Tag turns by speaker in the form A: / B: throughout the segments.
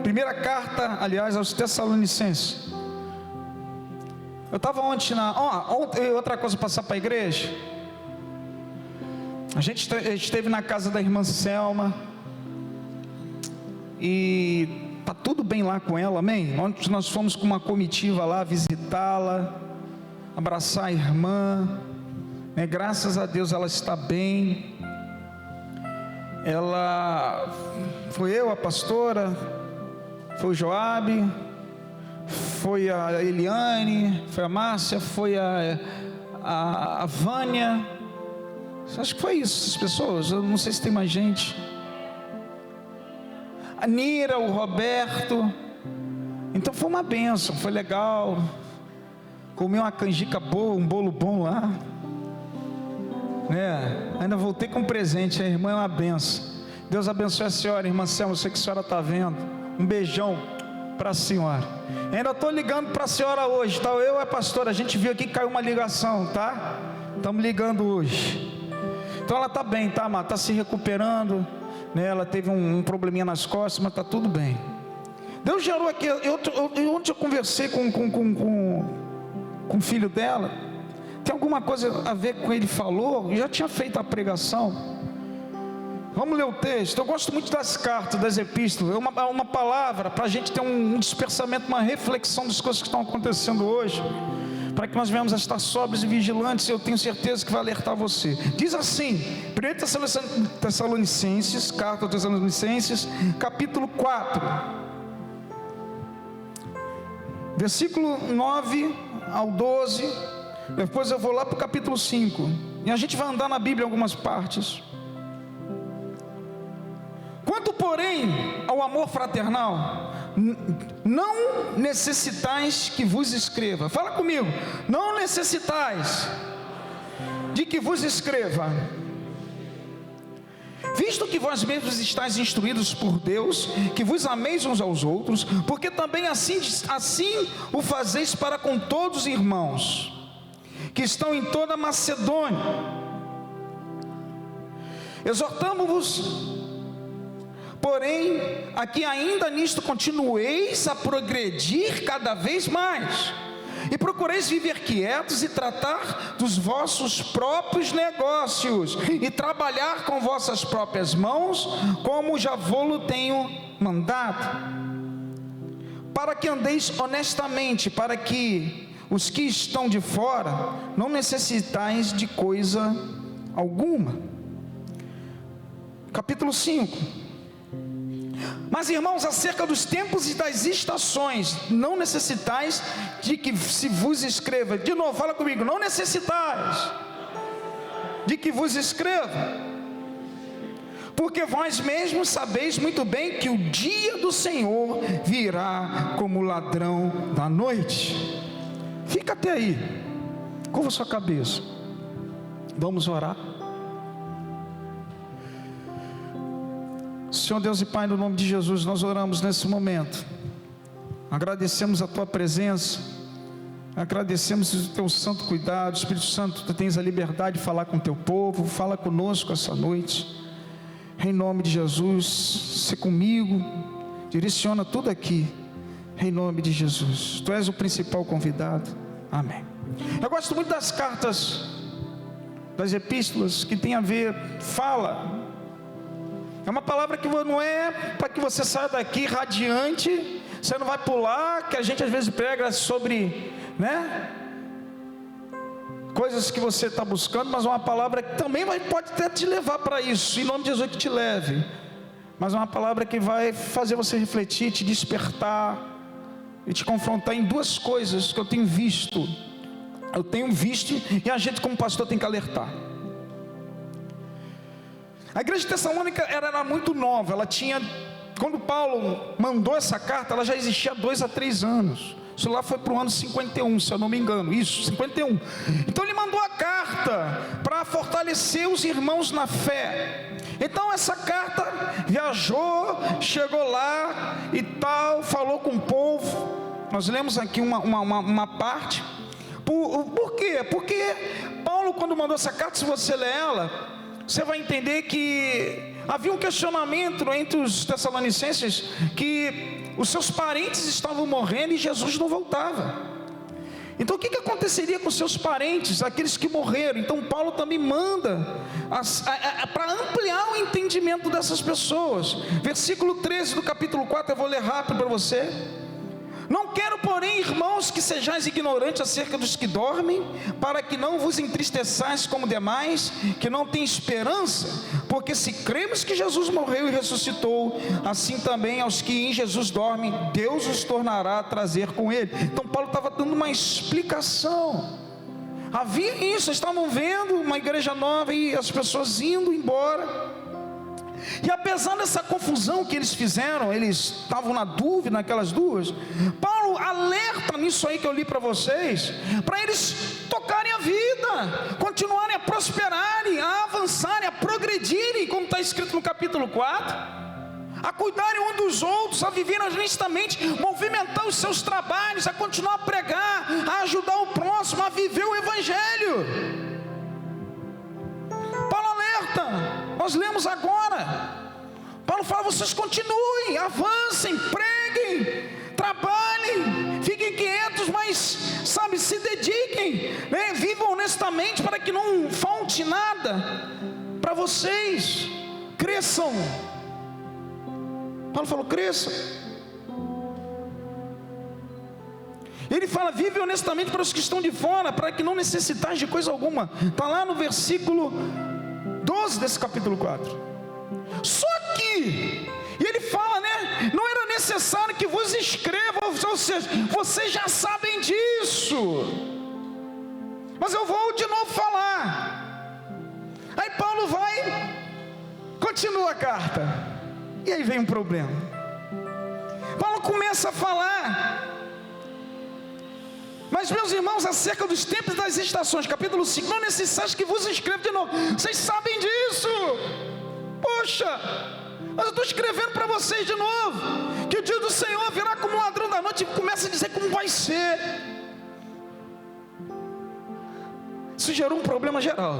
A: primeira carta, aliás, aos Tessalonicenses. Eu estava ontem outra coisa para passar para a igreja. A gente esteve na casa da irmã Selma. E está tudo bem lá com ela, amém? Ontem nós fomos com uma comitiva lá visitá-la, abraçar a irmã, né? Graças a Deus ela está bem. Ela, foi eu, a pastora, foi o Joabe, foi a Eliane, foi a Márcia, foi a Vânia. Acho que foi isso, essas pessoas. Eu não sei se tem mais gente. A Nira, o Roberto. Então foi uma bênção, foi legal. Comi uma canjica boa, um bolo bom lá, né? Ainda voltei com um presente. A irmã é uma benção. Deus abençoe a senhora, irmã Selma. Eu sei que a senhora está vendo. Um beijão para a senhora. Ainda estou ligando para a senhora hoje, tá? Eu e a pastora, a gente viu aqui que caiu uma ligação, tá? Estamos ligando hoje. Então ela está bem, tá, amada? Está se recuperando, né? Ela teve um probleminha nas costas, mas está tudo bem. Deus gerou aqui. Ontem eu conversei com o filho dela. Tem alguma coisa a ver com o que ele falou? Eu já tinha feito a pregação. Vamos ler o texto. Eu gosto muito das cartas, das epístolas. É uma palavra para a gente ter um dispersamento, uma reflexão das coisas que estão acontecendo hoje, para que nós venhamos a estar sóbrios e vigilantes. Eu tenho certeza que vai alertar você. Diz assim, 1 Tessalonicenses, carta aos Tessalonicenses, capítulo 4, versículo 9 ao 12. Depois eu vou lá para o capítulo 5, e a gente vai andar na Bíblia em algumas partes. Quanto, porém, ao amor fraternal, não necessitais que vos escreva. Fala comigo. Não necessitais de que vos escreva, visto que vós mesmos estáis instruídos por Deus, que vos ameis uns aos outros, porque também assim o fazeis para com todos os irmãos que estão em toda a Macedônia. Exortamo-vos, porém, aqui ainda nisto continueis a progredir cada vez mais, e procureis viver quietos e tratar dos vossos próprios negócios, e trabalhar com vossas próprias mãos, como já vô-lo tenho mandado, para que andeis honestamente, para que os que estão de fora não necessitais de coisa alguma. Capítulo 5. Mas, irmãos, acerca dos tempos e das estações, não necessitais de que se vos escreva. De novo, fala comigo. Não necessitais de que vos escreva, porque vós mesmos sabeis muito bem que o dia do Senhor virá como ladrão da noite. Fica até aí, curva sua cabeça, vamos orar. Senhor Deus e Pai, no nome de Jesus, nós oramos nesse momento, agradecemos a Tua presença, agradecemos o Teu santo cuidado. Espírito Santo, Tu tens a liberdade de falar com o Teu povo, fala conosco essa noite, em nome de Jesus. Se comigo, direciona tudo aqui, em nome de Jesus. Tu és o principal convidado, amém. Eu gosto muito das cartas, das epístolas, que tem a ver, fala. É uma palavra que não é para que você saia daqui radiante. Você não vai pular, que a gente às vezes prega sobre, né, coisas que você está buscando, mas é uma palavra que também pode até te levar para isso, em nome de Jesus que te leve. Mas é uma palavra que vai fazer você refletir, te despertar e te confrontar em duas coisas que eu tenho visto. Eu tenho visto, e a gente como pastor tem que alertar. A igreja de Tessalônica era muito nova. Ela tinha, quando Paulo mandou essa carta, ela já existia há 2 a 3 anos. Isso lá foi para o ano 51, se eu não me engano. Isso, 51. Então ele mandou a carta para fortalecer os irmãos na fé. Então essa carta viajou, chegou lá e tal, falou com o povo. Nós lemos aqui uma parte. Por quê? Porque Paulo, quando mandou essa carta, se você ler ela, você vai entender que havia um questionamento entre os tessalonicenses que os seus parentes estavam morrendo e Jesus não voltava. Então o que aconteceria com seus parentes, aqueles que morreram? Então Paulo também manda para ampliar o entendimento dessas pessoas. Versículo 13 do capítulo 4, eu vou ler rápido para você. Não quero, porém, irmãos, que sejais ignorantes acerca dos que dormem, para que não vos entristeçais como demais, que não têm esperança, porque se cremos que Jesus morreu e ressuscitou, assim também aos que em Jesus dormem, Deus os tornará a trazer com ele. Então Paulo estava dando uma explicação. Havia isso, estavam vendo uma igreja nova e as pessoas indo embora. E apesar dessa confusão que eles fizeram, eles estavam na dúvida naquelas duas, Paulo alerta nisso aí que eu li para vocês, para eles tocarem a vida, continuarem a prosperarem, a avançarem, a progredirem, como está escrito no capítulo 4, a cuidarem um dos outros, a viverem honestamente, movimentar os seus trabalhos, a continuar a pregar, a ajudar o próximo, a viver o evangelho. Paulo alerta. Nós lemos agora, Paulo fala, vocês continuem, avancem, preguem, trabalhem, fiquem quietos, mas, sabe, se dediquem, né? Vivam honestamente, para que não falte nada para vocês, cresçam. Paulo falou, cresçam. Ele fala, vive honestamente para os que estão de fora, para que não necessitais de coisa alguma. Está lá no versículo 12 desse capítulo 4. Só que, e ele fala, né, não era necessário que vos escreva, ou seja, vocês já sabem disso, mas eu vou de novo falar. Aí Paulo vai, continua a carta, e aí vem um problema. Paulo começa a falar, mas meus irmãos, acerca dos tempos e das estações, capítulo 5, não é necessário que vos escreva de novo, vocês sabem disso. Poxa, mas eu estou escrevendo para vocês de novo, que o dia do Senhor virá como um ladrão da noite, e começa a dizer como vai ser. Isso gerou um problema geral.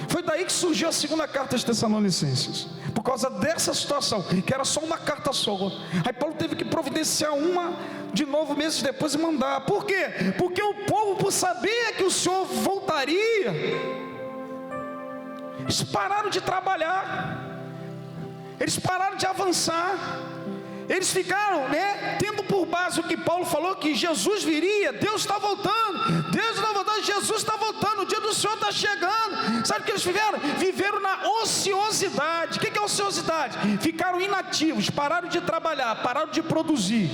A: Foi daí que surgiu a segunda carta aos Tessalonicenses, por causa dessa situação, que era só uma carta só. Aí Paulo teve que providenciar uma de novo meses depois e mandar. Por quê? Porque o povo, por saber que o Senhor voltaria, eles pararam de trabalhar, eles pararam de avançar, eles ficaram, né, tendo por base o que Paulo falou, que Jesus viria, Deus está voltando, Jesus está voltando, o dia do Senhor está chegando. Sabe o que eles fizeram? Viveram na ociosidade. O que é ociosidade? Ficaram inativos, pararam de trabalhar, pararam de produzir,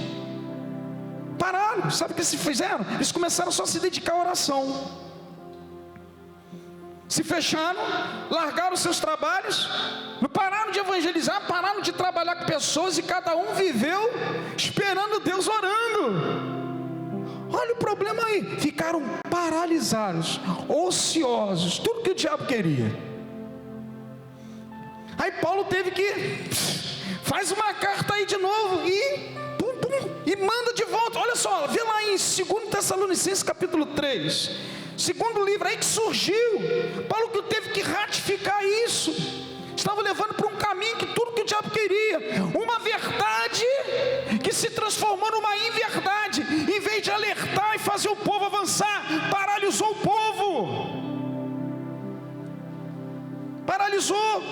A: pararam. Sabe o que eles fizeram? Eles começaram só a se dedicar à oração, se fecharam, largaram seus trabalhos, não pararam de evangelizar, pararam de trabalhar com pessoas, e cada um viveu esperando Deus, orando. Olha o problema aí, ficaram paralisados, ociosos, tudo que o diabo queria. Aí Paulo teve que, faz uma carta aí de novo, e manda de volta. Olha só, vê lá em 2 Tessalonicenses capítulo 3, segundo livro, aí que surgiu, Paulo que teve que ratificar isso, estava levando para um caminho que tudo que o diabo queria, uma verdade que se transformou numa inverdade, em vez de alertar e fazer o povo avançar, paralisou o povo, paralisou.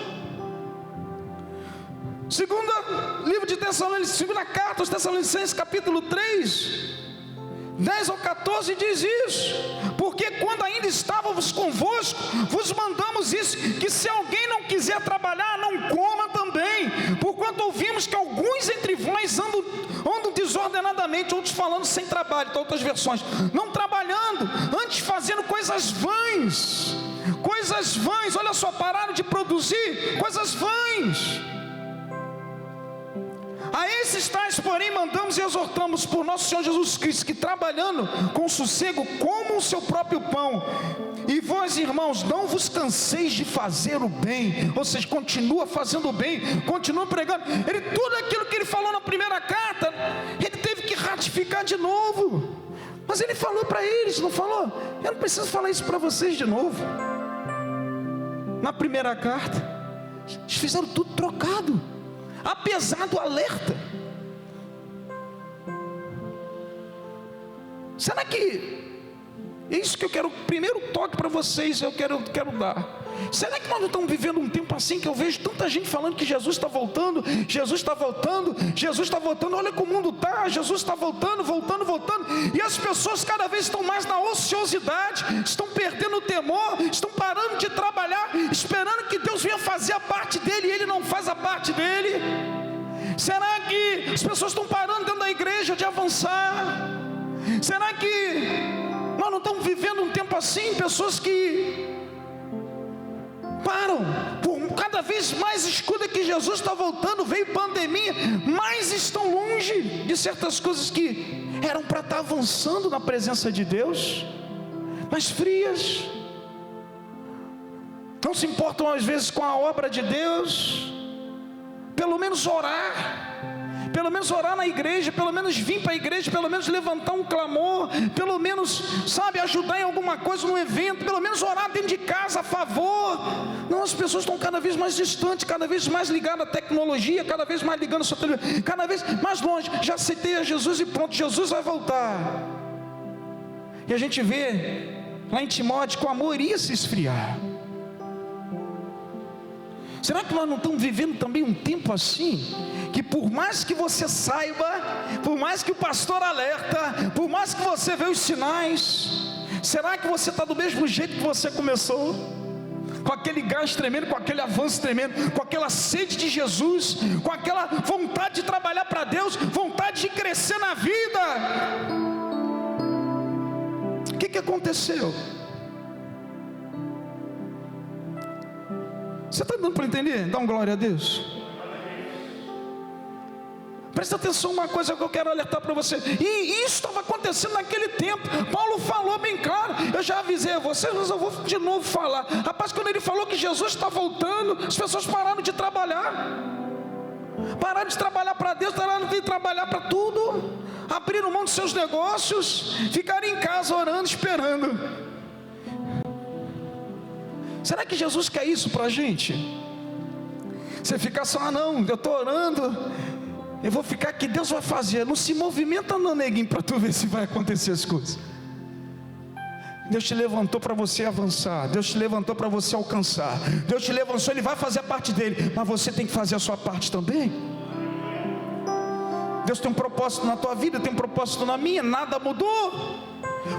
A: Livro de Tessalonicenses, segunda carta aos Tessalonicenses capítulo 3, 10 ao 14 diz isso: porque quando ainda estávamos convosco, vos mandamos isso, que se alguém não quiser trabalhar, não coma também, porquanto ouvimos que alguns entre vós andam desordenadamente, outros falando sem trabalho, então outras versões, não trabalhando, antes fazendo coisas vãs, olha só, pararam de produzir coisas vãs. A esses tais, porém, mandamos e exortamos por nosso Senhor Jesus Cristo, que trabalhando com sossego, comam o seu próprio pão. E vós, irmãos, não vos canseis de fazer o bem. Ou seja, continua fazendo o bem, continua pregando. Tudo aquilo que ele falou na primeira carta, ele teve que ratificar de novo. Mas ele falou para eles, não falou? Eu não preciso falar isso para vocês de novo. Na primeira carta, Eles fizeram tudo trocado, apesar do alerta. Será que é isso que eu quero, primeiro toque para vocês, eu quero dar. Será que nós não estamos vivendo um tempo assim, que eu vejo tanta gente falando que Jesus está voltando, Jesus está voltando, Jesus está voltando, olha como o mundo está, Jesus está voltando, e as pessoas cada vez estão mais na ociosidade, estão perdendo o temor, estão parando de trabalhar, esperando que Deus venha fazer a parte dele, e Ele não faz a parte dele. Será que as pessoas estão parando dentro da igreja de avançar? Será que nós não estamos vivendo um tempo assim, pessoas que param, por cada vez mais escuta que Jesus está voltando, veio pandemia, mais estão longe de certas coisas que eram para estar avançando na presença de Deus, mas frias, não se importam às vezes com a obra de Deus. Pelo menos orar na igreja, pelo menos vir para a igreja, pelo menos levantar um clamor, pelo menos, ajudar em alguma coisa, num evento, pelo menos orar dentro de casa a favor. Não, as pessoas estão cada vez mais distantes, cada vez mais ligadas à tecnologia, cada vez mais ligando a sua televisão, cada vez mais longe. Já aceitei a Jesus e pronto, Jesus vai voltar. E a gente vê lá em Timóteo que o amor ia se esfriar. Será que nós não estamos vivendo também um tempo assim, que por mais que você saiba, por mais que o pastor alerta, por mais que você veja os sinais, será que você está do mesmo jeito que você começou? Com aquele gás tremendo, com aquele avanço tremendo, com aquela sede de Jesus, com aquela vontade de trabalhar para Deus, vontade de crescer na vida? O que aconteceu? Você está dando para entender? Dá um glória a Deus. Presta atenção, uma coisa que eu quero alertar para você. E isso estava acontecendo naquele tempo. Paulo falou bem claro. Eu já avisei a vocês, mas eu vou de novo falar. Rapaz, quando ele falou que Jesus está voltando, as pessoas pararam de trabalhar. Pararam de trabalhar para Deus, pararam de trabalhar para tudo. Abriram mão dos seus negócios, ficaram em casa orando, esperando. Será que Jesus quer isso para a gente? Você fica só, não, eu estou orando, eu vou ficar aqui, Deus vai fazer. Não se movimenta não, neguinho, para tu ver se vai acontecer as coisas. Deus te levantou para você avançar, Deus te levantou para você alcançar, Deus te levantou, Ele vai fazer a parte dele, mas você tem que fazer a sua parte também. Deus tem um propósito na tua vida, tem um propósito na minha, nada mudou.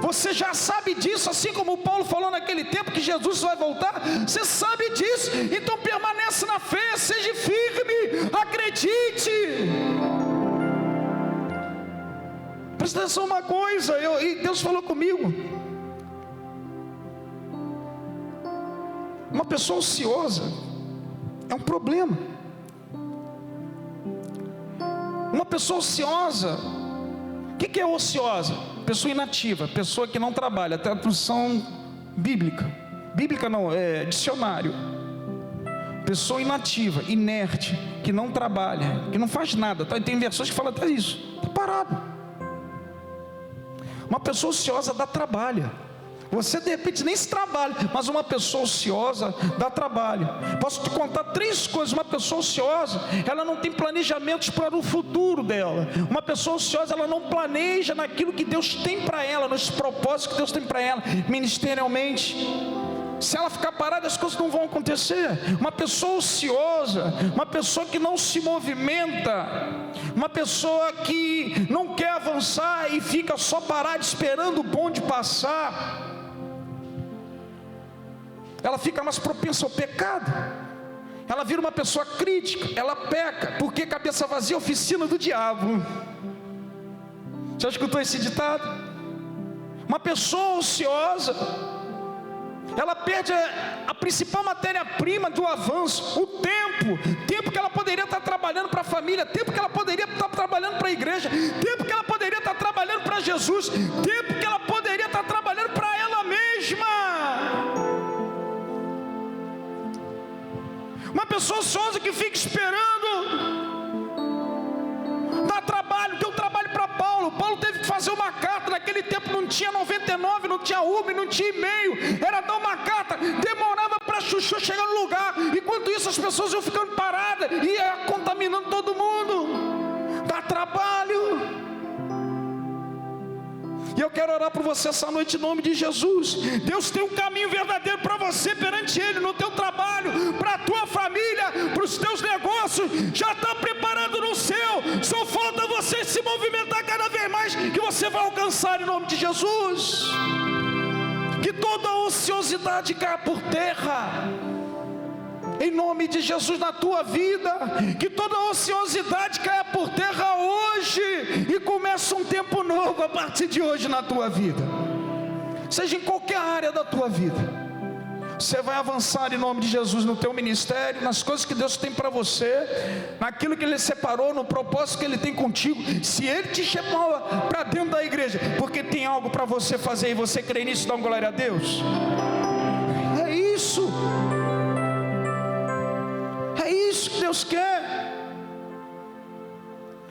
A: Você já sabe disso, assim como Paulo falou naquele tempo que Jesus vai voltar. Você sabe disso, então permanece na fé, seja firme, acredite. Presta atenção uma coisa, e Deus falou comigo. Uma pessoa ociosa é um problema. Uma pessoa ociosa, o que é ociosa? Pessoa inativa, pessoa que não trabalha. Tradução bíblica não, é dicionário. Pessoa inativa, inerte, que não trabalha, que não faz nada. Tem versões que falam até isso, está parado. Uma pessoa ociosa dá trabalho. Você de repente nem se trabalha, mas uma pessoa ociosa dá trabalho. Posso te contar 3 coisas. Uma pessoa ociosa, ela não tem planejamentos para o futuro dela. Uma pessoa ociosa, ela não planeja naquilo que Deus tem para ela, nos propósitos que Deus tem para ela, ministerialmente. Se ela ficar parada, as coisas não vão acontecer. Uma pessoa ociosa, uma pessoa que não se movimenta, uma pessoa que não quer avançar e fica só parada esperando o bonde passar, ela fica mais propensa ao pecado. Ela vira uma pessoa crítica, ela peca, porque cabeça vazia é oficina do diabo. Já escutou esse ditado? Uma pessoa ociosa, ela perde a principal matéria-prima do avanço, o tempo que ela poderia estar trabalhando para a família, tempo que ela poderia estar trabalhando para a igreja, tempo que ela poderia estar trabalhando para Jesus, tempo que ela poderia estar trabalhando para ela mesma. Uma pessoa ociosa que fica esperando, dá trabalho, deu trabalho para Paulo. Paulo teve que fazer uma carta, naquele tempo não tinha 99, não tinha Uber, não tinha e-mail, era dar uma carta, demorava para chuchu chega no lugar. Enquanto isso as pessoas iam ficando paradas e ia contaminando todo mundo. Dá trabalho. E eu quero orar por você essa noite em nome de Jesus. Deus tem um caminho verdadeiro para você perante Ele, no teu trabalho, para a tua família, para os teus negócios. Já está preparando no seu. Só falta você se movimentar cada vez mais, que você vai alcançar em nome de Jesus. Que toda ociosidade caia por terra, em nome de Jesus, na tua vida. Que toda ociosidade caia por terra hoje, e começa um tempo novo a partir de hoje na tua vida. Seja em qualquer área da tua vida, você vai avançar em nome de Jesus, no teu ministério, nas coisas que Deus tem para você, naquilo que Ele separou, no propósito que Ele tem contigo. Se Ele te chamou para dentro da igreja, porque tem algo para você fazer, e você crê nisso, dá uma glória a Deus. É isso. É isso que Deus quer.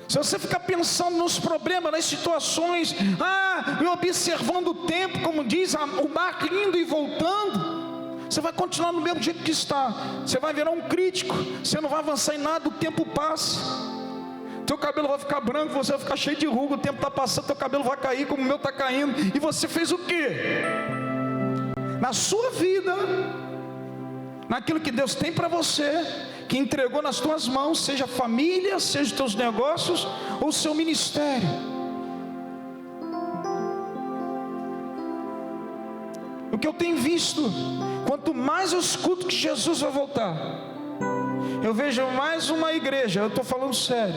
A: Se você ficar pensando nos problemas, nas situações, e observando o tempo, como diz, o barco indo e voltando, você vai continuar no mesmo jeito que está. Você vai virar um crítico, você não vai avançar em nada, o tempo passa. Teu cabelo vai ficar branco, você vai ficar cheio de ruga, o tempo está passando, teu cabelo vai cair como o meu está caindo. E você fez o quê? Na sua vida, naquilo que Deus tem para você, que entregou nas tuas mãos, seja a família, seja os teus negócios, ou o seu ministério. O que eu tenho visto, quanto mais eu escuto que Jesus vai voltar, eu vejo mais uma igreja, eu estou falando sério,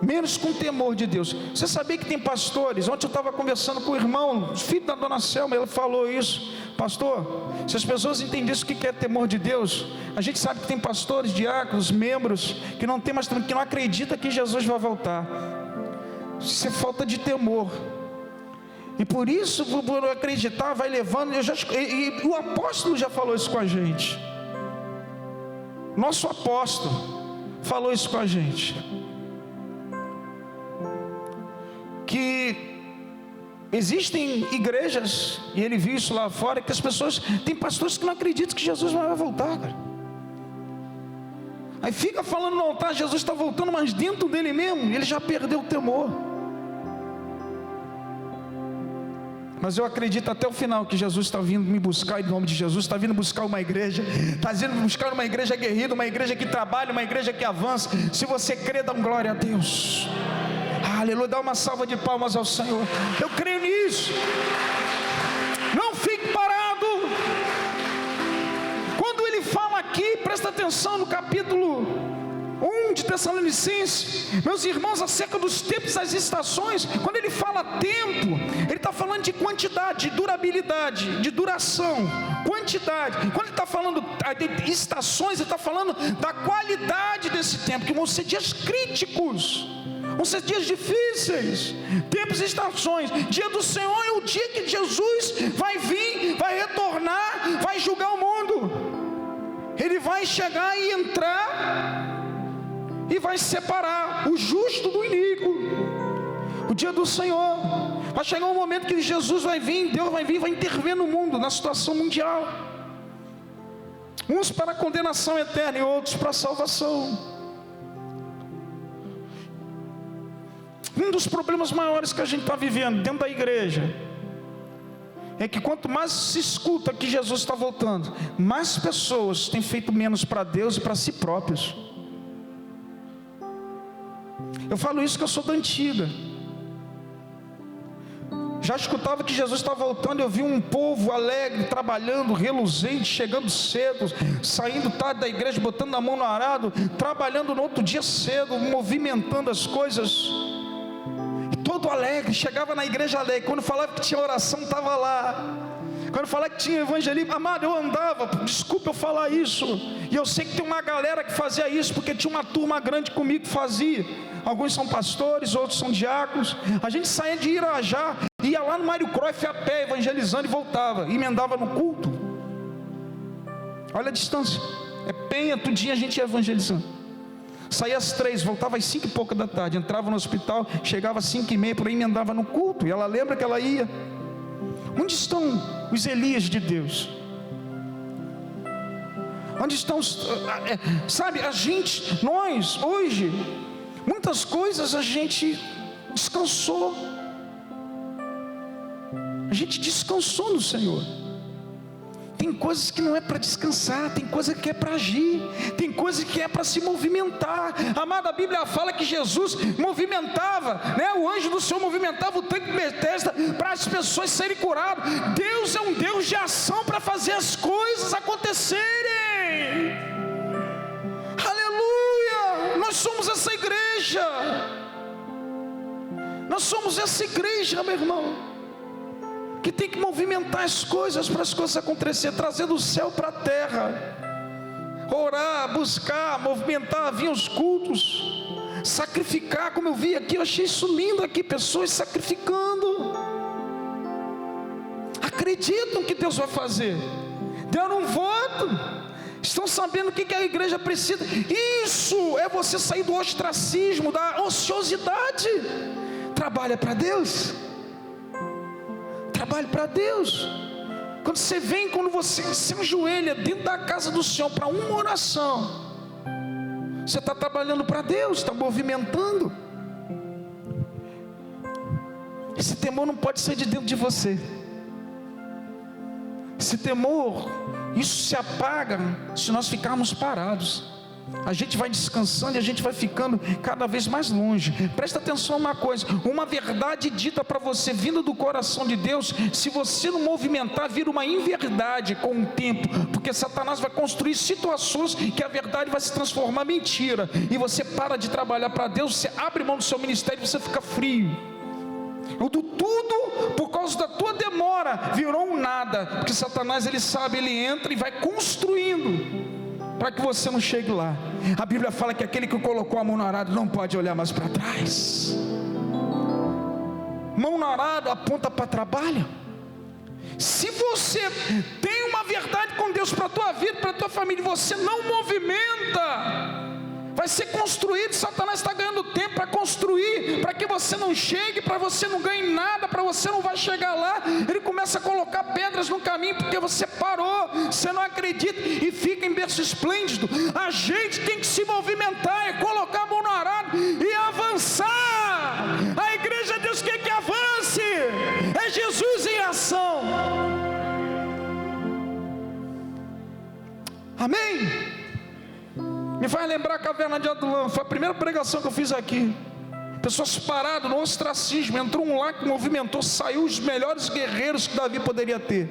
A: menos com temor de Deus. Você sabia que tem pastores? Ontem eu estava conversando com o irmão, filho da dona Selma, ele falou isso: pastor, se as pessoas entendessem o que é temor de Deus, a gente sabe que tem pastores, diáconos, membros, que não tem mais, que não acredita que Jesus vai voltar. Isso é falta de temor. E por isso, por acreditar, vai levando. E o apóstolo já falou isso com a gente. Nosso apóstolo falou isso com a gente, que existem igrejas, e ele viu isso lá fora, que as pessoas, tem pastores que não acreditam que Jesus vai voltar, cara. Aí fica falando no altar, Jesus está voltando, mas dentro dele mesmo, ele já perdeu o temor. Mas eu acredito até o final que Jesus está vindo me buscar, em nome de Jesus. Está vindo buscar uma igreja, está vindo buscar uma igreja aguerrida, uma igreja que trabalha, uma igreja que avança. Se você crê, dá glória a Deus. Aleluia, dá uma salva de palmas ao Senhor. Eu creio nisso. Não fique parado. Quando ele fala aqui, presta atenção no capítulo 1 de Tessalonicenses, meus irmãos, acerca dos tempos e das estações. Quando ele fala tempo, ele está falando de quantidade, de durabilidade, de duração, quantidade. Quando ele está falando de estações, ele está falando da qualidade desse tempo, que vão ser dias críticos, vão ser dias difíceis, tempos e estações. Dia do Senhor é o dia que Jesus vai vir, vai retornar, vai julgar o mundo. Ele vai chegar e entrar e vai separar o justo do iníquo. O dia do Senhor vai chegar um momento que Jesus vai vir, Deus vai vir, vai intervir no mundo, na situação mundial, uns para a condenação eterna e outros para a salvação. Um dos problemas maiores que a gente está vivendo dentro da igreja é que quanto mais se escuta que Jesus está voltando, mais pessoas têm feito menos para Deus e para si próprios. Eu falo isso que eu sou da antiga. Já escutava que Jesus está voltando, eu vi um povo alegre, trabalhando, reluzente, chegando cedo, saindo tarde da igreja, botando a mão no arado, trabalhando no outro dia cedo, movimentando as coisas, e todo alegre, chegava na igreja alegre. Quando falava que tinha oração, estava lá. Quando falava que tinha evangelismo, amado, eu andava, desculpa eu falar isso, e eu sei que tem uma galera que fazia isso, porque tinha uma turma grande comigo que fazia. Alguns são pastores, outros são diáconos. A gente saía de Irajá, ia lá no Mário Cruyff a pé, evangelizando, e voltava, emendava no culto. Olha a distância, é Penha, tudinho a gente ia evangelizando. Saía às 3, voltava às 5 e pouca da tarde, entrava no hospital, chegava às 5 e meia, por aí emendava no culto. E ela lembra que ela ia. Onde estão os Elias de Deus? Onde estão, sabe, nós hoje, muitas coisas a gente descansou. A gente descansou no Senhor. Tem coisas que não é para descansar, tem coisa que é para agir, tem coisa que é para se movimentar. Amada, a Bíblia fala que Jesus movimentava, né? O anjo do Senhor movimentava o tanque de Betesda para as pessoas serem curadas. Deus é um Deus de ação para fazer as coisas acontecerem. Aleluia! Nós somos essa igreja. Nós somos essa igreja, meu irmão, que tem que movimentar as coisas para as coisas acontecerem, trazer do céu para a terra, orar, buscar, movimentar, vir aos cultos, sacrificar, como eu vi aqui, eu achei isso lindo aqui, pessoas sacrificando, acreditam que Deus vai fazer, deram um voto, estão sabendo o que a igreja precisa. Isso é você sair do ostracismo, da ociosidade. Trabalha para Deus. Trabalhe para Deus. Quando você vem, quando você se ajoelha dentro da casa do Senhor para uma oração, você está trabalhando para Deus, está movimentando. Esse temor não pode sair de dentro de você. Esse temor, isso se apaga se nós ficarmos parados. A gente vai descansando e a gente vai ficando cada vez mais longe. Presta atenção a uma coisa, uma verdade dita para você, vindo do coração de Deus, se você não movimentar, vira uma inverdade com o tempo, porque Satanás vai construir situações que a verdade vai se transformar em mentira, e você para de trabalhar para Deus, você abre mão do seu ministério e você fica frio. Tudo por causa da tua demora virou um nada, porque Satanás, ele sabe, ele entra e vai construindo para que você não chegue lá. A Bíblia fala que aquele que colocou a mão no arado não pode olhar mais para trás. Mão no arado aponta para trabalho. Se você tem uma verdade com Deus para a tua vida, para a tua família, você não movimenta, vai ser construído. Satanás está ganhando tempo para construir, para que você não chegue, para você não ganhe nada, para você não vai chegar lá. Ele começa a colocar pedras no caminho, porque você parou, você não acredita e fica em berço esplêndido. A gente tem que se movimentar, é colocar a mão no arado e avançar. A igreja de Deus quer que avance, é Jesus em ação. Amém? Me faz lembrar a caverna de Adulão. Foi a primeira pregação que eu fiz aqui. Pessoas paradas no ostracismo. Entrou um lá que movimentou, saiu os melhores guerreiros que Davi poderia ter.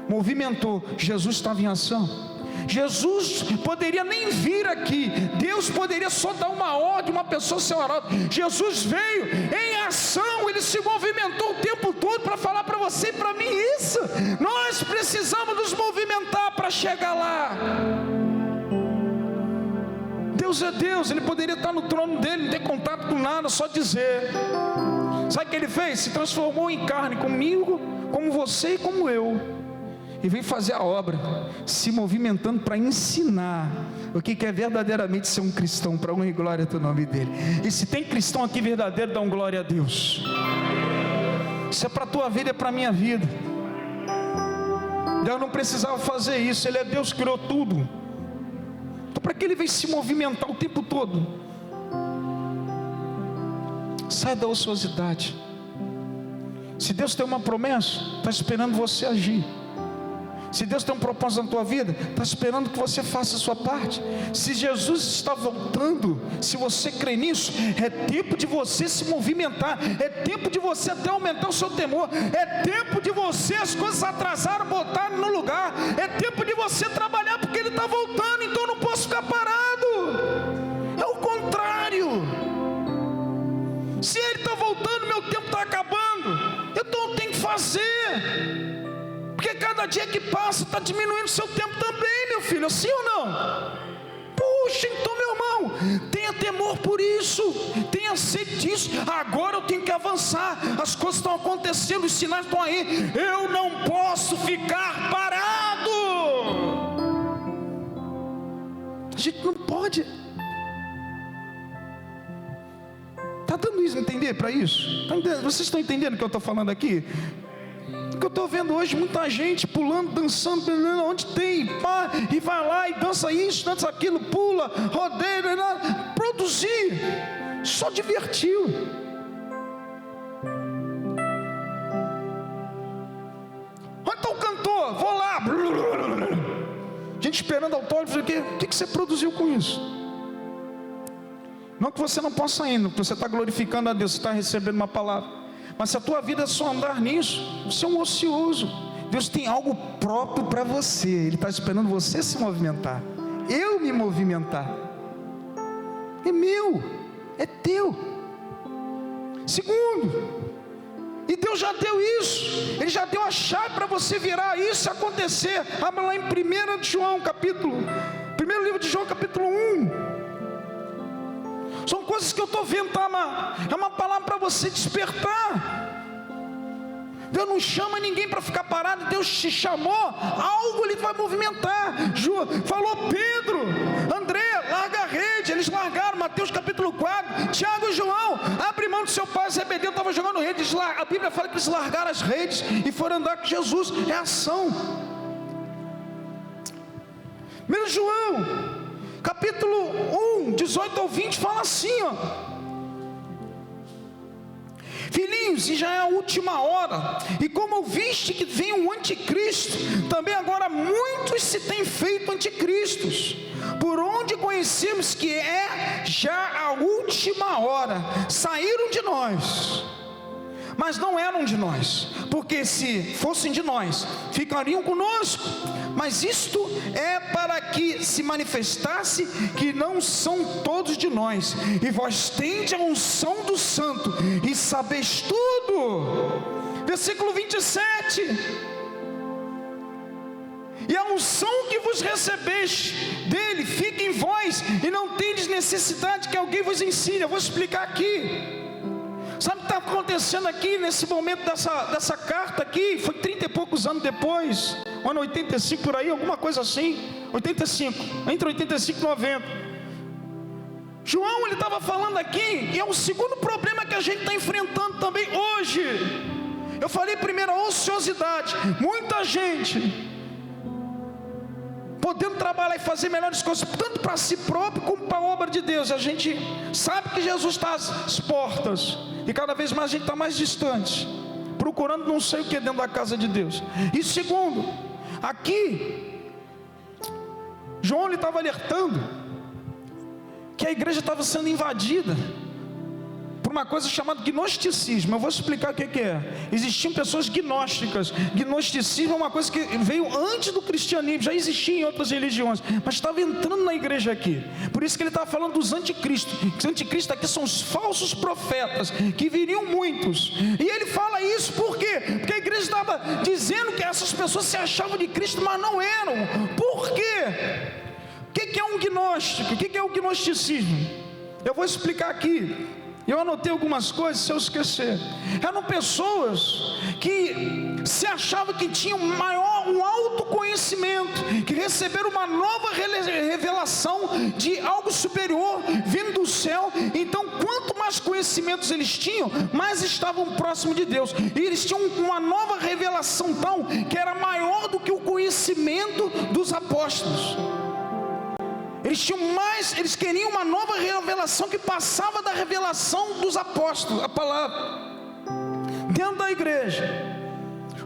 A: Movimentou. Jesus estava em ação. Jesus poderia nem vir aqui. Deus poderia só dar uma ordem, uma pessoa ser orada. Jesus veio em ação. Ele se movimentou o tempo todo para falar para você e para mim isso. Nós precisamos nos movimentar para chegar lá. Deus é Deus, Ele poderia estar no trono dele, não ter contato com nada, só dizer. Sabe o que Ele fez? Se transformou em carne comigo, como você e como eu, e veio fazer a obra, se movimentando para ensinar o que é verdadeiramente ser um cristão, para honra e glória do nome dEle. E se tem cristão aqui verdadeiro, dá um glória a Deus. Isso é para a tua vida, é para a minha vida. Deus não precisava fazer isso, Ele é Deus que criou tudo. Então para que Ele veio se movimentar o tempo todo? Sai da ociosidade. Se Deus tem uma promessa, está esperando você agir. Se Deus tem um propósito na tua vida, está esperando que você faça a sua parte. Se Jesus está voltando, se você crê nisso, é tempo de você se movimentar, é tempo de você até aumentar o seu temor, é tempo de você, as coisas atrasaram, botarem no lugar, é tempo de você trabalhar, porque Ele está voltando, então eu não posso ficar parado. É o contrário. Se Ele está voltando, meu tempo está acabando, então eu tenho que fazer. Porque cada dia que passa está diminuindo o seu tempo também, meu filho, sim ou não? Puxa, então meu irmão, tenha temor por isso, tenha sede disso. Agora eu tenho que avançar, as coisas estão acontecendo, os sinais estão aí, eu não posso ficar parado. A gente não pode. Está dando isso a entender para isso? Vocês estão entendendo o que eu estou falando aqui? O que eu estou vendo hoje, muita gente pulando, dançando, onde tem, pá, e vai lá e dança isso, dança aquilo, pula, rodeia, produzir, só divertiu. Onde está o cantor? Vou lá, gente esperando autógrafo, o que você produziu com isso? Não que você não possa ir, porque você está glorificando a Deus, você está recebendo uma palavra. Mas se a tua vida é só andar nisso, você é um ocioso. Deus tem algo próprio para você. Ele está esperando você se movimentar, eu me movimentar. É meu, é teu. Segundo, e Deus já deu isso, Ele já deu a chave para você virar isso acontecer. Abra lá em 1 João capítulo, primeiro livro de João capítulo 1. São coisas que eu estou vendo, tá? É uma palavra para você despertar. Deus não chama ninguém para ficar parado. Deus te chamou, algo Ele vai movimentar. Falou Pedro, André, larga a rede. Eles largaram, Mateus capítulo 4. Tiago e João, abre mão do seu pai Zebedeu, estava jogando rede. A Bíblia fala que eles largaram as redes e foram andar com Jesus. É ação. 1 João capítulo 1, 18 ao 20, fala assim, ó: filhinhos, e já é a última hora, e como ouviste que vem o anticristo, também agora muitos se têm feito anticristos, por onde conhecemos que é já a última hora. Saíram de nós, mas não eram de nós, porque se fossem de nós, ficariam conosco. Mas isto é para que se manifestasse que não são todos de nós. E vós tendes a unção do santo, e sabeis tudo. Versículo 27. E a unção que vos recebeste dele fica em vós, e não tendes necessidade que alguém vos ensine. Eu vou explicar aqui. Sabe o que está acontecendo aqui nesse momento dessa carta aqui? Foi 30 e poucos anos depois, ano 85 por aí, alguma coisa assim, 85, entre 85 e 90. João, ele estava falando aqui, e é o segundo problema que a gente está enfrentando também hoje. Eu falei primeiro a ociosidade, muita gente podendo trabalhar e fazer melhores coisas, tanto para si próprio como para a obra de Deus. A gente sabe que Jesus está às portas, e cada vez mais a gente está mais distante, procurando não sei o que dentro da casa de Deus. E segundo, aqui João estava alertando que a igreja estava sendo invadida por uma coisa chamada gnosticismo. Eu vou explicar o que é. Existiam pessoas gnósticas. Gnosticismo é uma coisa que veio antes do cristianismo, já existia em outras religiões, mas estava entrando na igreja aqui. Por isso que ele estava falando dos anticristos. Os anticristos aqui são os falsos profetas, que viriam muitos. E ele fala isso por quê? Porque a igreja estava dizendo que essas pessoas se achavam de Cristo, mas não eram. Por quê? O que é um gnóstico? O que é o gnosticismo? Eu vou explicar aqui. Eu anotei algumas coisas, se eu esquecer. Eram pessoas que se achavam que tinham um autoconhecimento, que receberam uma nova revelação de algo superior vindo do céu. Então, quanto mais conhecimentos eles tinham, mais estavam próximos de Deus. E eles tinham uma nova revelação tal, que era maior do que o conhecimento dos apóstolos. Eles queriam uma nova revelação que passava da revelação dos apóstolos, a palavra, dentro da igreja.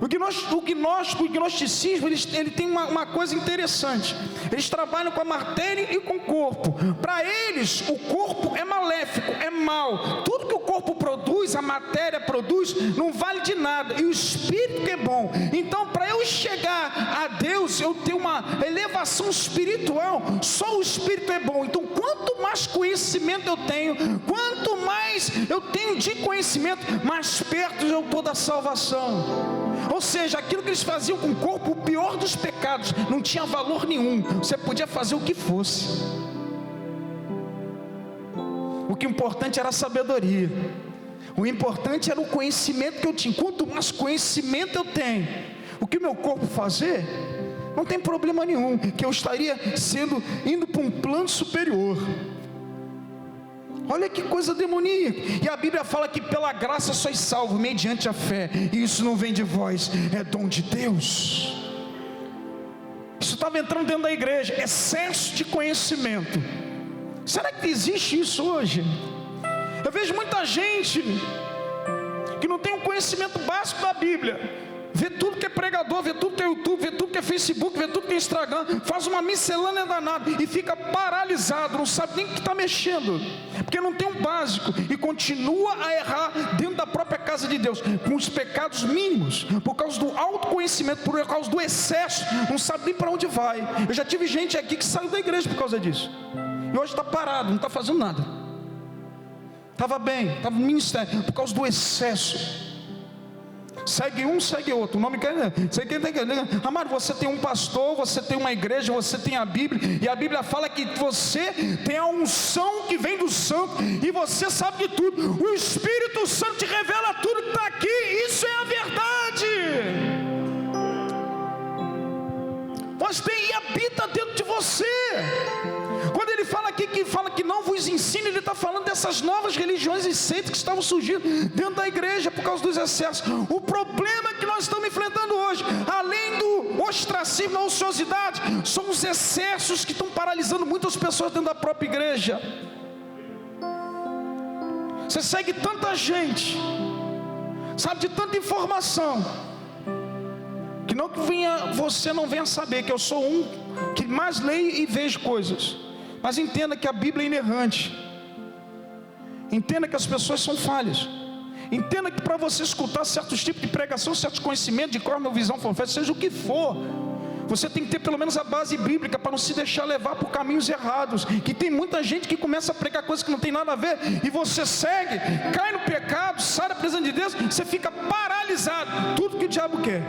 A: O gnosticismo, ele tem uma coisa interessante. Eles trabalham com a matéria e com o corpo. Para eles, o corpo é maléfico, é mau. Tudo que o corpo produz, a matéria produz, não vale de nada. E o espírito que é bom. Então, para eu chegar a Deus, eu tenho uma elevação espiritual. Só o espírito é bom. Então, quanto mais conhecimento eu tenho, quanto mais eu tenho de conhecimento, mais perto eu estou da salvação. Ou seja, aquilo que eles faziam com o corpo, o pior dos pecados, não tinha valor nenhum. Você podia fazer o que fosse. O que importante era a sabedoria. O importante era o conhecimento que eu tinha. Quanto mais conhecimento eu tenho, o que o meu corpo fazer, não tem problema nenhum, que eu estaria indo para um plano superior. Olha que coisa demoníaca. E a Bíblia fala que pela graça sois salvos mediante a fé, e isso não vem de vós, é dom de Deus. Isso estava entrando dentro da igreja, excesso de conhecimento. Será que existe isso hoje? Eu vejo muita gente que não tem um conhecimento básico da Bíblia, vê tudo que é pregador, vê tudo que é YouTube, vê tudo que é Facebook, vê tudo que é Instagram, faz uma miscelânea danada e fica paralisado, não sabe nem o que está mexendo, porque não tem um básico, e continua a errar dentro da própria casa de Deus, com os pecados mínimos, por causa do autoconhecimento, por causa do excesso, não sabe nem para onde vai. Eu já tive gente aqui que saiu da igreja por causa disso, e hoje está parado, não está fazendo nada. Estava bem, estava no ministério, por causa do excesso. Segue um, segue outro. O nome quer. Amado, você tem um pastor, você tem uma igreja, você tem a Bíblia, e a Bíblia fala que você tem a unção que vem do santo, e você sabe de tudo. O Espírito Santo te revela tudo que está aqui. Isso é a verdade. Mas tem e habita dentro de você. Quando ele fala aqui que não vos ensina, ele está falando dessas novas religiões e seitas que estavam surgindo dentro da igreja por causa dos excessos. O problema que nós estamos enfrentando hoje, além do ostracismo, da ociosidade, são os excessos que estão paralisando muitas pessoas dentro da própria igreja. Você segue tanta gente, sabe de tanta informação, que não que você não venha saber que eu sou um que mais leio e vejo coisas. Mas entenda que a Bíblia é inerrante. Entenda que as pessoas são falhas. Entenda que para você escutar certos tipos de pregação, certos conhecimentos de cosmovisão, seja o que for, você tem que ter pelo menos a base bíblica para não se deixar levar por caminhos errados. Que tem muita gente que começa a pregar coisas que não tem nada a ver, e você segue, cai no pecado, sai da presença de Deus, você fica paralisado. Tudo que o diabo quer.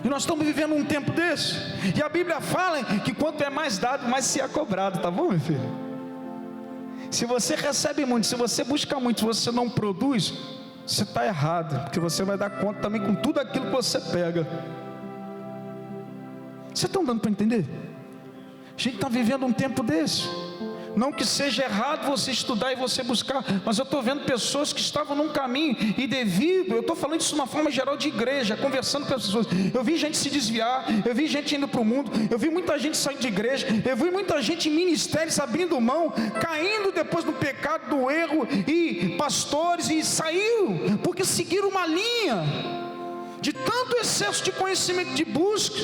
A: E nós estamos vivendo um tempo desse, e a Bíblia fala que quanto é mais dado, mais se é cobrado, tá bom, meu filho? Se você recebe muito, se você busca muito, se você não produz, você está errado, porque você vai dar conta também com tudo aquilo que você pega. Vocês estão dando para entender? A gente está vivendo um tempo desse. Não que seja errado você estudar e você buscar, mas eu estou vendo pessoas que estavam num caminho, e eu estou falando isso de uma forma geral de igreja, conversando com as pessoas, eu vi gente se desviar, eu vi gente indo para o mundo, eu vi muita gente saindo de igreja, eu vi muita gente em ministérios abrindo mão, caindo depois no pecado, do erro, e pastores, e saiu, porque seguiram uma linha, de tanto excesso de conhecimento, de busca,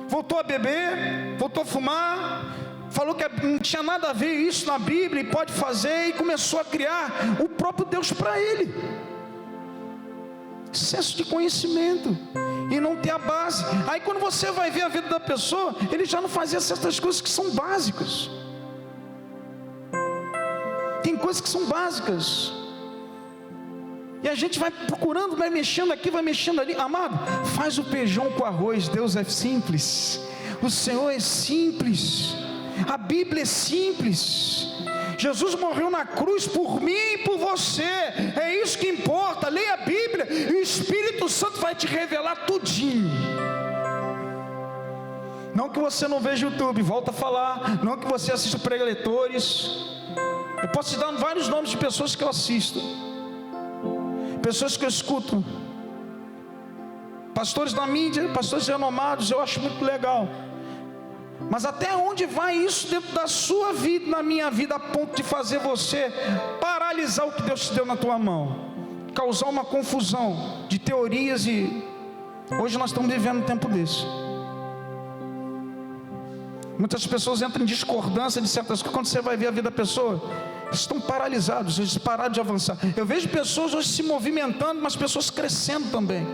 A: voltou a beber, voltou a fumar, falou que não tinha nada a ver isso na Bíblia, e pode fazer, e começou a criar o próprio Deus para ele. Excesso de conhecimento, e não ter a base. Aí quando você vai ver a vida da pessoa, ele já não fazia certas coisas que são básicas. Tem coisas que são básicas, e a gente vai procurando, vai mexendo aqui, vai mexendo ali. Amado, faz o feijão com arroz. Deus é simples, o Senhor é simples, a Bíblia é simples. Jesus morreu na cruz por mim e por você. É isso que importa. Leia a Bíblia e o Espírito Santo vai te revelar tudinho. Não que você não veja YouTube, volta a falar. Não que você assista preletores. Eu posso te dar vários nomes de pessoas que eu assisto, pessoas que eu escuto, pastores da mídia, pastores renomados. Eu acho muito legal. Mas até onde vai isso dentro da sua vida, na minha vida, a ponto de fazer você paralisar o que Deus te deu na tua mão, causar uma confusão de teorias? E hoje nós estamos vivendo um tempo desse. Muitas pessoas entram em discordância de certas coisas. Quando você vai ver a vida da pessoa, eles estão paralisados, eles pararam de avançar. Eu vejo pessoas hoje se movimentando, mas pessoas crescendo também.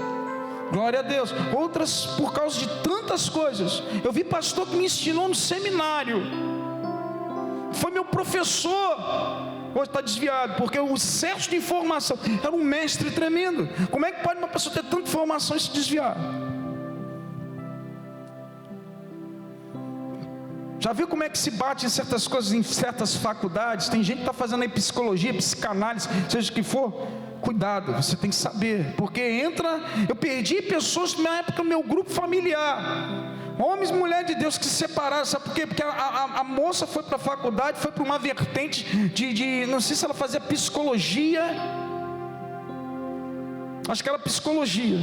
A: Glória a Deus. Outras por causa de tantas coisas. Eu vi pastor que me ensinou no seminário, foi meu professor, hoje está desviado, porque o excesso de informação. Era um mestre tremendo. Como é que pode uma pessoa ter tanta informação e se desviar? Já viu como é que se bate em certas coisas, em certas faculdades? Tem gente que está fazendo aí psicologia, psicanálise, seja o que for. Cuidado, você tem que saber, porque eu perdi pessoas na época do meu grupo familiar, Homens e mulheres de Deus que se separaram, sabe por quê? Porque a moça foi para a faculdade, foi para uma vertente de, não sei se ela fazia psicologia, acho que era psicologia.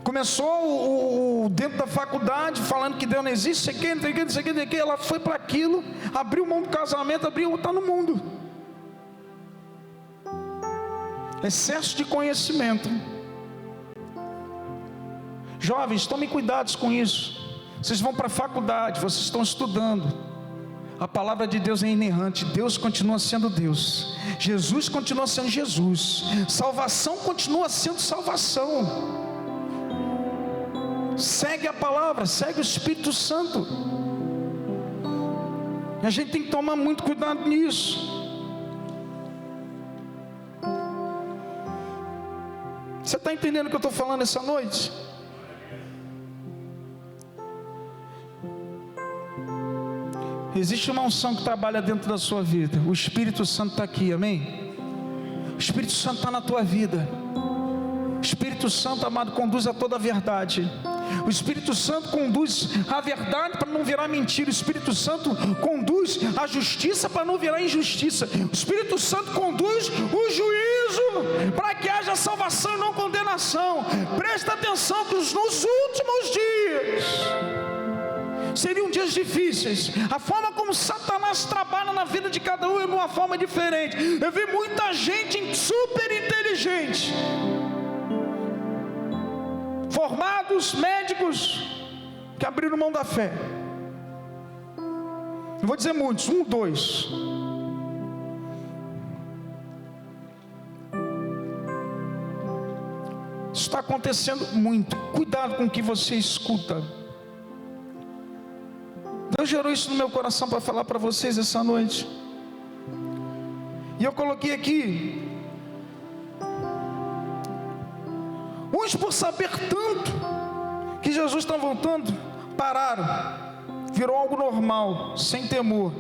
A: Começou dentro da faculdade, falando que Deus não existe, não sei o que, ela foi para aquilo, abriu mão do casamento, está no mundo. Excesso de conhecimento. Jovens, tomem cuidado com isso. Vocês vão para a faculdade, vocês estão estudando. A palavra de Deus é inerrante. Deus continua sendo Deus. Jesus continua sendo Jesus. Salvação continua sendo salvação. Segue a palavra, segue o Espírito Santo. E a gente tem que tomar muito cuidado nisso. Você está entendendo o que eu estou falando essa noite? Existe uma unção que trabalha dentro da sua vida. O Espírito Santo está aqui, amém? O Espírito Santo está na tua vida. O Espírito Santo, amado, conduz a toda a verdade. O Espírito Santo conduz a verdade para não virar mentira. O Espírito Santo conduz a justiça para não virar injustiça. O Espírito Santo conduz o juízo para que haja salvação e não condenação. Presta atenção que nos últimos dias seriam dias difíceis. A forma como Satanás trabalha na vida de cada um é de uma forma diferente. Eu vi muita gente super inteligente, formados, médicos, que abriram mão da fé. Eu vou dizer muitos, 1, 2. Isso está acontecendo muito. Cuidado com o que você escuta. Deus gerou isso no meu coração para falar para vocês essa noite. E eu coloquei aqui: uns, por saber tanto que Jesus está voltando, pararam, virou algo normal, sem temor.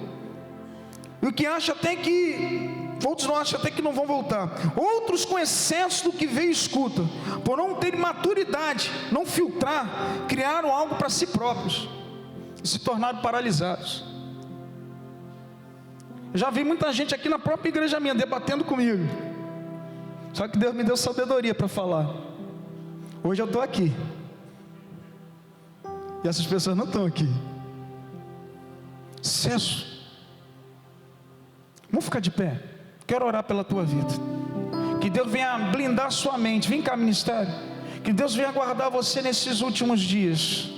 A: E o que acha até que, outros não acham até que não vão voltar. Outros, com excesso do que vê e escuta, por não terem maturidade, não filtrar, criaram algo para si próprios e se tornaram paralisados. Eu já vi muita gente aqui na própria igreja minha debatendo comigo, só que Deus me deu sabedoria para falar. Hoje eu estou aqui, e essas pessoas não estão aqui. Excesso. Vamos ficar de pé. Quero orar pela tua vida. Que Deus venha blindar sua mente. Vem cá, ministério. Que Deus venha guardar você nesses últimos dias.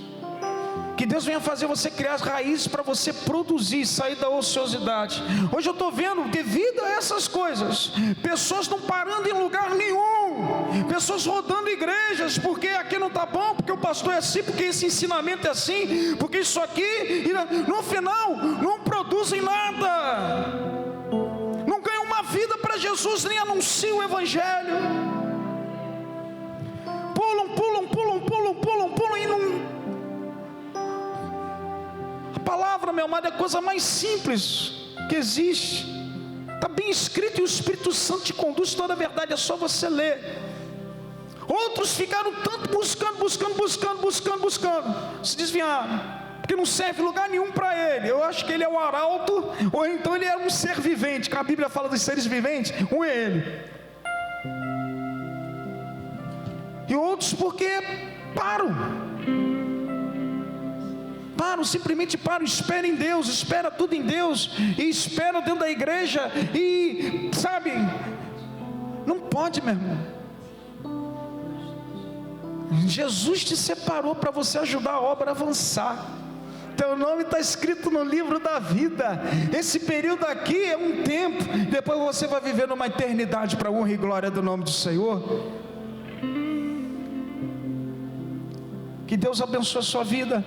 A: Que Deus venha fazer você criar as raízes para você produzir, sair da ociosidade. Hoje eu estou vendo, devido a essas coisas, pessoas não parando em lugar nenhum, pessoas rodando igrejas, porque aqui não está bom, porque o pastor é assim, porque esse ensinamento é assim, porque isso aqui, e no final não produzem nada, não ganham uma vida para Jesus, nem anunciam o Evangelho, pulam e não. A palavra, meu amado, é a coisa mais simples que existe. Está bem escrito, e o Espírito Santo te conduz toda a verdade. É só você ler. Outros ficaram tanto buscando, se desviaram, porque não serve lugar nenhum para ele. Eu acho que ele é o arauto, ou então ele é um ser vivente, que a Bíblia fala dos seres viventes. Um é ele. E outros porque simplesmente param, espera em Deus, espera tudo em Deus, e espera dentro da igreja, e sabe, não pode, meu irmão. Jesus te separou para você ajudar a obra a avançar. Teu nome está escrito no livro da vida. Esse período aqui é um tempo, depois você vai viver numa eternidade para a honra e glória do nome do Senhor. Que Deus abençoe a sua vida.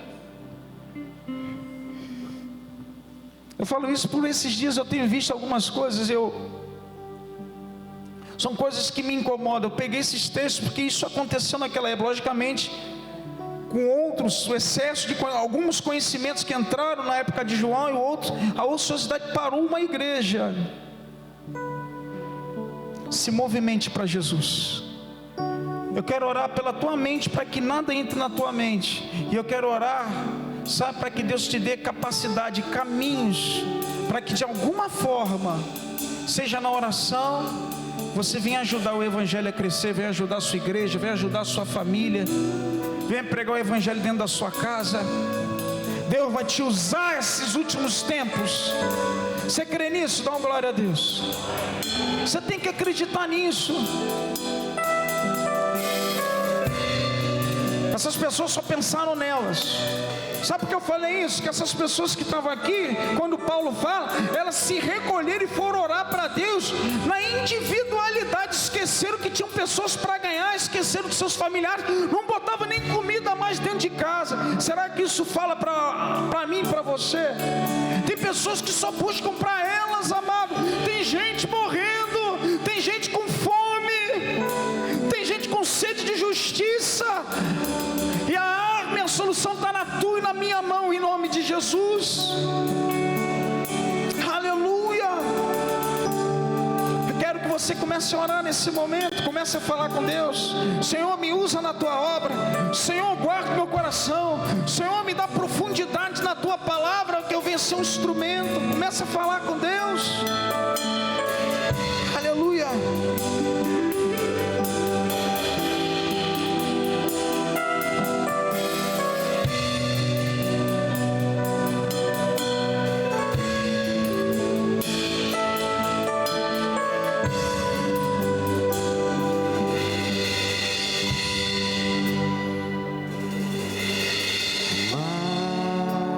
A: Eu falo isso por esses dias, eu tenho visto algumas coisas, são coisas que me incomodam. Eu peguei esses textos porque isso aconteceu naquela época, logicamente, com outros, o excesso de alguns conhecimentos que entraram na época de João, e outros, a ociosidade parou uma igreja. Se movimente para Jesus. Eu quero orar pela tua mente, para que nada entre na tua mente. E eu quero orar, sabe, para que Deus te dê capacidade, caminhos, para que de alguma forma, seja na oração, você venha ajudar o evangelho a crescer, venha ajudar a sua igreja, venha ajudar a sua família, venha pregar o evangelho dentro da sua casa. Deus vai te usar esses últimos tempos. Você crê nisso? Dá uma glória a Deus. Você tem que acreditar nisso. Essas pessoas só pensaram nelas. Sabe por que eu falei isso? Que essas pessoas que estavam aqui, quando Paulo fala, elas se recolheram e foram orar para Deus na individualidade. Esqueceram que tinham pessoas para ganhar, esqueceram de seus familiares, não botavam nem comida mais dentro de casa. Será que isso fala para mim e para você? Tem pessoas que só buscam para elas, amado. Tem gente morrendo, tem gente com fome, tem gente com sede de justiça. E a arma e a solução está na tua e na minha mão, em nome de Jesus. Aleluia. Eu quero que você comece a orar nesse momento. Comece a falar com Deus. Senhor, me usa na tua obra. Senhor, guarda meu coração. Senhor, me dá profundidade na tua palavra, que eu venha ser um instrumento. Comece a falar com Deus.